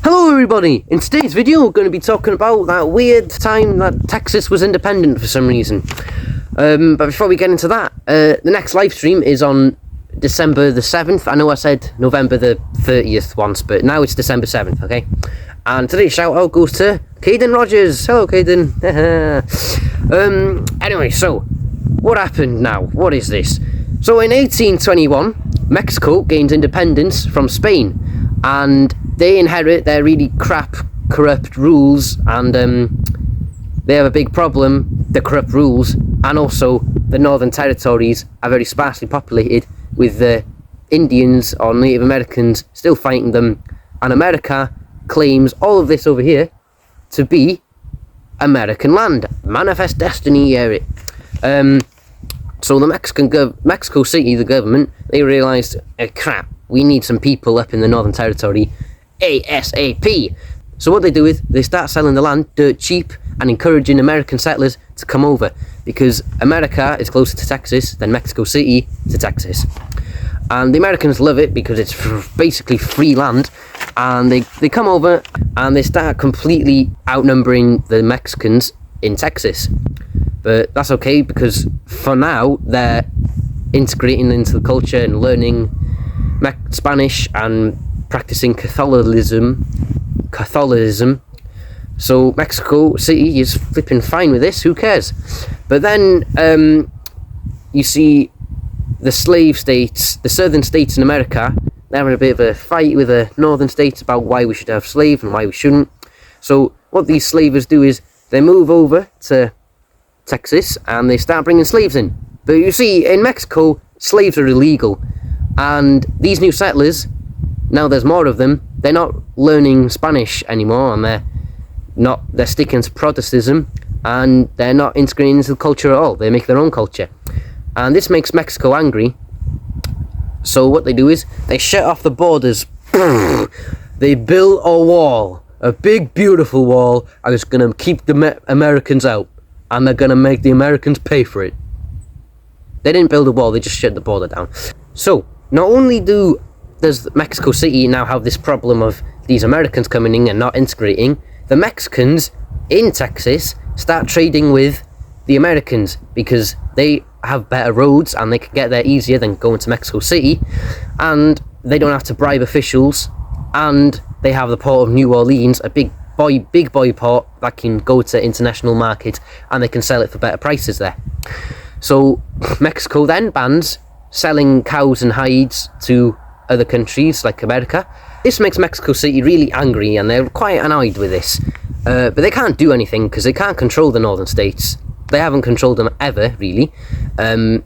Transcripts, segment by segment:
Hello everybody! In today's video we're going to be talking about that weird time that Texas was independent for some reason. But before we get into that, the next live stream is on December the 7th. I know I said November the 30th once, but now it's December 7th, okay? And today's shout out goes to Caden Rogers. Hello Caden! Anyway, so, what happened now? What is this? So in 1821, Mexico gained independence from Spain, and they inherit their really crap, corrupt rules, and they have a big problem, the corrupt rules, and also the Northern Territories are very sparsely populated with the Indians or Native Americans still fighting them, and America claims all of this over here to be American land. Manifest Destiny, Eric. So the Mexico City, the government, they realised, crap, we need some people up in the Northern Territory ASAP. So what they do is they start selling the land dirt cheap and encouraging American settlers to come over, because America is closer to Texas than Mexico City to Texas. And the Americans love it because it's basically free land, and they come over and they start completely outnumbering the Mexicans in Texas. But that's okay, because for now they're integrating into the culture and learning Spanish and practicing Catholicism. So Mexico City is flipping fine with this, who cares? But then you see the slave states, the southern states in America, they're having a bit of a fight with the northern states about why we should have slaves and why we shouldn't. So what these slavers do is they move over to Texas and they start bringing slaves in. But you see, in Mexico, slaves are illegal, and these new settlers, now there's more of them, they're not learning Spanish anymore, and they're sticking to Protestantism, and they're not integrating into the culture at all. They make their own culture, and this makes Mexico angry. So what they do is they shut off the borders. They build a wall, a big beautiful wall, and it's gonna keep the Americans out, and they're gonna make the Americans pay for it. They didn't build a wall, they just shut the border down. So not only does Mexico City now have this problem of these Americans coming in and not integrating, the Mexicans in Texas start trading with the Americans because they have better roads and they can get there easier than going to Mexico City, and they don't have to bribe officials, and they have the port of New Orleans, a big boy port that can go to international market, and they can sell it for better prices there. So Mexico then bans selling cows and hides to other countries like America. This makes Mexico City really angry, and they're quite annoyed with this. But they can't do anything because they can't control the northern states. They haven't controlled them ever, really,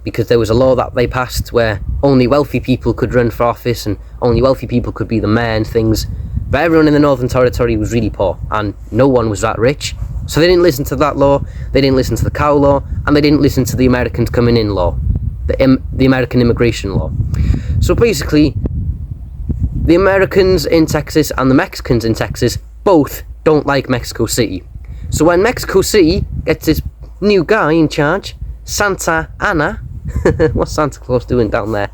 because there was a law that they passed where only wealthy people could run for office and only wealthy people could be the mayor and things. But everyone in the Northern Territory was really poor, and no one was that rich. So they didn't listen to that law, they didn't listen to the cow law, and they didn't listen to the Americans coming in law, the American immigration law. So basically, the Americans in Texas and the Mexicans in Texas both don't like Mexico City. So when Mexico City gets this new guy in charge, Santa Anna, what's Santa Claus doing down there?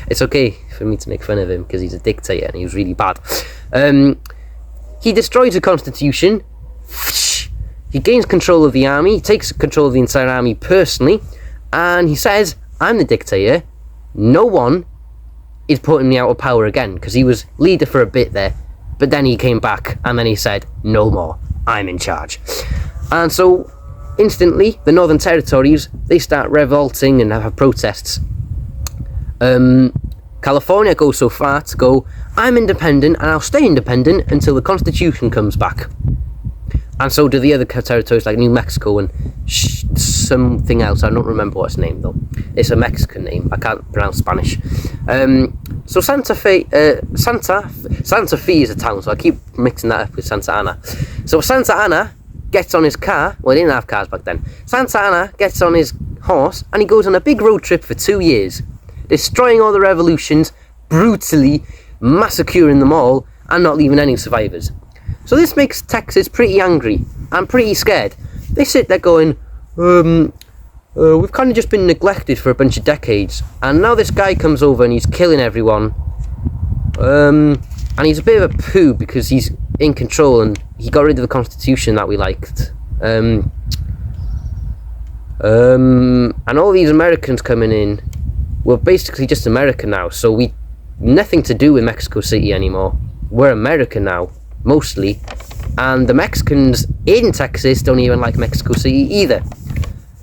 It's okay for me to make fun of him because he's a dictator and he was really bad. He destroys the Constitution. He gains control of the army, he takes control of the entire army personally, and he says, I'm the dictator, no one is putting me out of power again, because he was leader for a bit there, but then he came back, and then he said, no more, I'm in charge. And so, instantly, the Northern Territories, they start revolting and have protests. California goes so far to go, I'm independent, and I'll stay independent until the Constitution comes back. And so do the other territories like New Mexico and something else. I don't remember what it's named though. It's a Mexican name. I can't pronounce Spanish. So Santa Fe is a town, so I keep mixing that up with Santa Ana. So Santa Ana gets on his car. Well, they didn't have cars back then. Santa Ana gets on his horse and he goes on a big road trip for 2 years, destroying all the revolutions, brutally massacring them all, and not leaving any survivors. So this makes Texas pretty angry and pretty scared. They sit there going, we've kind of just been neglected for a bunch of decades, and now this guy comes over and he's killing everyone. And he's a bit of a poo because he's in control, and he got rid of the constitution that we liked. And all these Americans coming in were basically just American now, so we nothing to do with Mexico City anymore. We're American now, mostly, and the Mexicans in Texas don't even like Mexico City either.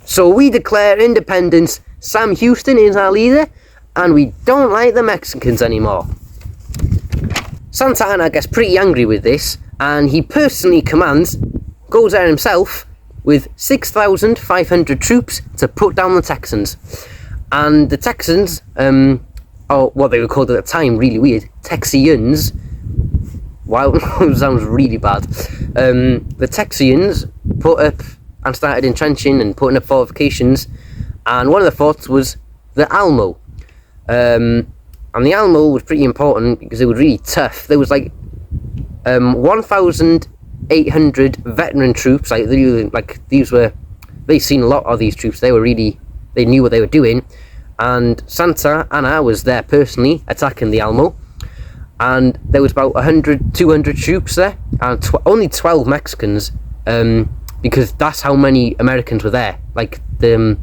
So we declare independence. Sam Houston is our leader, and we don't like the Mexicans anymore. Santa Anna gets pretty angry with this, and he personally goes there himself with 6,500 troops to put down the Texans. And the Texans, or what they were called at the time, really weird, Texians. Wow, sounds really bad. The Texians put up and started entrenching and putting up fortifications, and one of the forts was the Alamo. And the Alamo was pretty important because it was really tough. There was like 1,800 veteran troops. They'd seen a lot of these troops. They knew what they were doing. And Santa Anna was there personally attacking the Alamo. And there was about 200 troops there, and only 12 Mexicans, because that's how many Americans were there. Like, the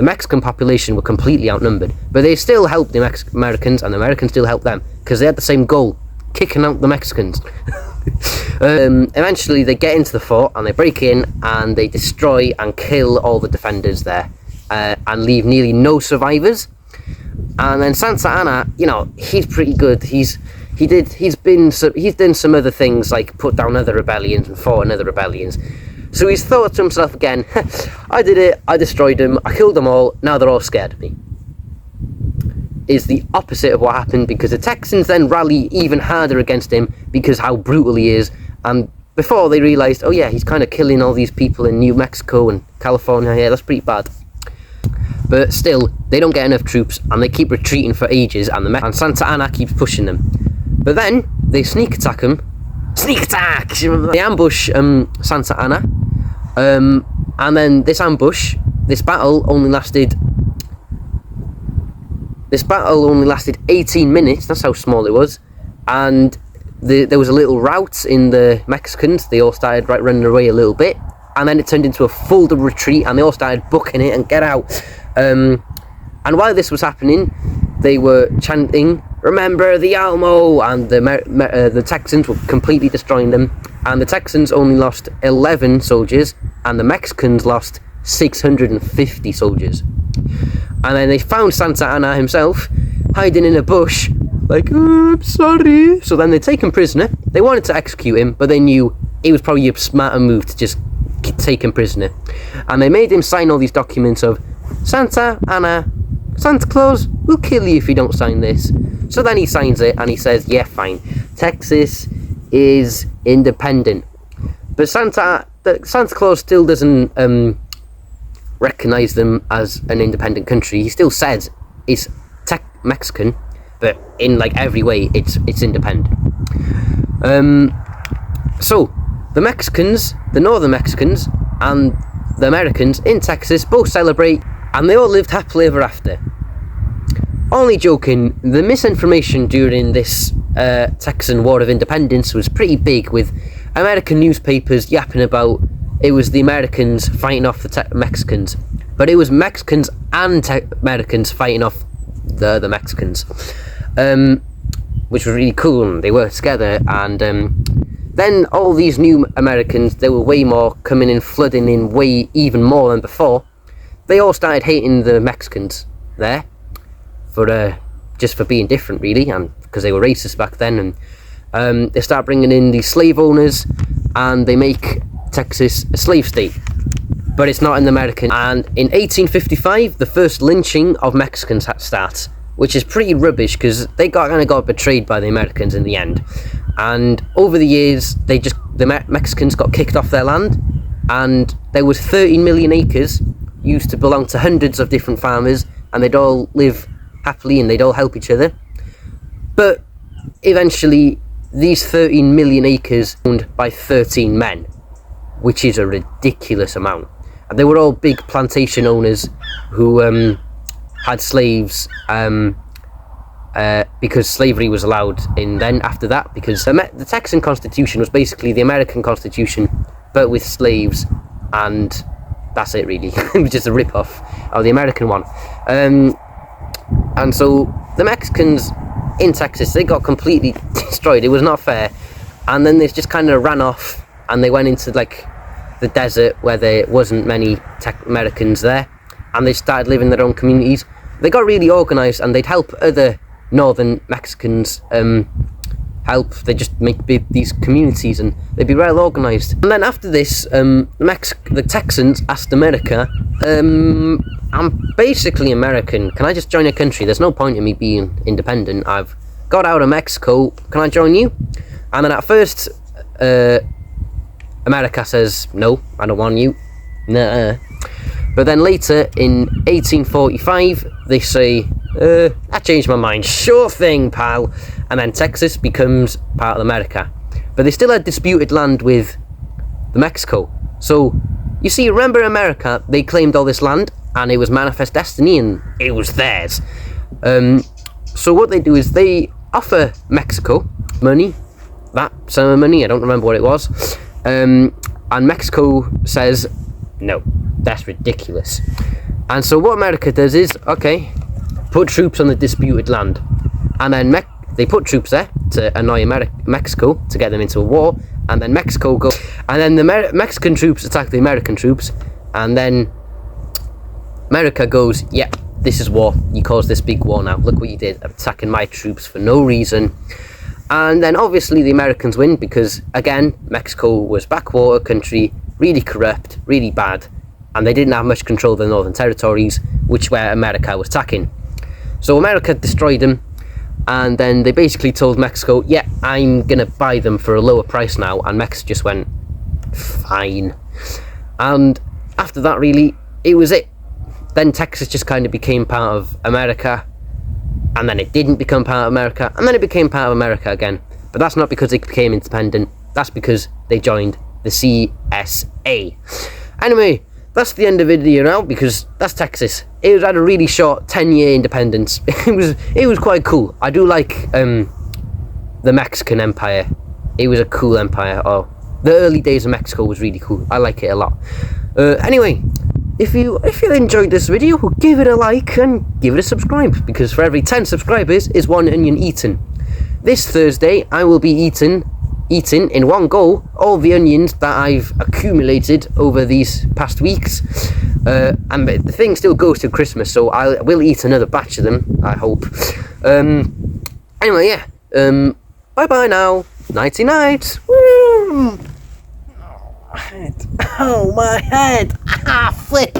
Mexican population were completely outnumbered, but they still helped the Americans, and the Americans still helped them, because they had the same goal, kicking out the Mexicans. Eventually they get into the fort, and they break in, and they destroy and kill all the defenders there, and leave nearly no survivors. And then Santa Anna, he's pretty good. He's done some other things, like put down other rebellions and fought in other rebellions. So he's thought to himself again, I did it, I destroyed them, I killed them all, now they're all scared of me. Is the opposite of what happened, because the Texans then rally even harder against him because how brutal he is. And before they realised, oh yeah, he's kind of killing all these people in New Mexico and California, yeah, that's pretty bad. But still, they don't get enough troops, and they keep retreating for ages, and Santa Anna keeps pushing them. But then, they sneak attack him. Sneak attack! They ambush Santa Anna. And then this battle only lasted 18 minutes, that's how small it was. And there was a little rout in the Mexicans. They all started running away a little bit. And then it turned into a full retreat, and they all started booking it and get out. And while this was happening, they were chanting, "Remember the Alamo!" And the Texans were completely destroying them. And the Texans only lost 11 soldiers, and the Mexicans lost 650 soldiers. And then they found Santa Anna himself hiding in a bush, like, "Oh, I'm sorry." So then they take him prisoner. They wanted to execute him, but they knew it was probably a smarter move to just take him prisoner. And they made him sign all these documents of, "Santa Anna, Santa Claus will kill you if you don't sign this." So then he signs it, and he says, yeah, fine, Texas is independent. But Santa Claus still doesn't recognize them as an independent country. He still says it's Mexican, but in like every way it's independent. So the Mexicans, the northern Mexicans, and the Americans in Texas both celebrate, and they all lived happily ever after. Only joking, the misinformation during this Texan War of Independence was pretty big, with American newspapers yapping about it was the Americans fighting off the Mexicans, but it was Mexicans and Americans fighting off the Mexicans, which was really cool, and they worked together. And then all these new Americans, there were way more coming in, flooding in way even more than before. They all started hating the Mexicans there, just for being different, really, and because they were racist back then. And they start bringing in these slave owners, and they make Texas a slave state, but it's not an American. And in 1855, the first lynching of Mexicans starts, which is pretty rubbish because they kind of got betrayed by the Americans in the end. And over the years, the Mexicans got kicked off their land, and there was 13 million acres used to belong to hundreds of different farmers, and they'd all live happily and they'd all help each other. But eventually, these 13 million acres owned by 13 men, which is a ridiculous amount. And they were all big plantation owners who had slaves, because slavery was allowed in then after that, because the Texan Constitution was basically the American Constitution but with slaves, and that's it really. It was just a rip-off of the American one. And so the Mexicans in Texas, they got completely destroyed. It was not fair. And then they just kind of ran off, and they went into like the desert where there wasn't many Americans there, and they started living their own communities. They got really organised, and they'd help other northern Mexicans help. They just make these communities, and they'd be well organised. And then after this, the Texans asked America, I'm basically American, can I just join a country? There's no point in me being independent. I've got out of Mexico, can I join you? And then at first, America says, no, I don't want you. Nah. But then later, in 1845, they say, I changed my mind. Sure thing, pal. And then Texas becomes part of America. But they still had disputed land with the Mexico. So, you see, remember America, they claimed all this land, and it was manifest destiny, and it was theirs. So what they do is they offer Mexico money, that sum of money, I don't remember what it was, and Mexico says, no, that's ridiculous. And so what America does is, okay, put troops on the disputed land, and then they put troops there to annoy Mexico, to get them into a war, and then Mexico go, and then the Mexican troops attack the American troops, and then America goes, yeah, this is war, you caused this big war now, look what you did, attacking my troops for no reason. And then obviously the Americans win, because again, Mexico was backwater country, really corrupt, really bad, and they didn't have much control of the northern territories, which where America was attacking. So America destroyed them, and then they basically told Mexico, yeah, I'm gonna buy them for a lower price now, and Mexico just went, fine. And after that, really, it was it. Then Texas just kind of became part of America, and then it didn't become part of America, and then it became part of America again. But that's not because it became independent, that's because they joined the CSA. Anyway, that's the end of the video now, because that's Texas. It had a really short 10-year independence. It was quite cool. I do like the Mexican Empire. It was a cool empire. Oh, the early days of Mexico was really cool. I like it a lot. Anyway, if you enjoyed this video, give it a like and give it a subscribe, because for every 10 subscribers is 1 onion eaten. This Thursday, I will be eating in one go all the onions that I've accumulated over these past weeks, and the thing still goes to Christmas, so I will eat another batch of them, I hope. Anyway, yeah, bye bye now, nighty night. Woo! Oh, my head, ah, flip.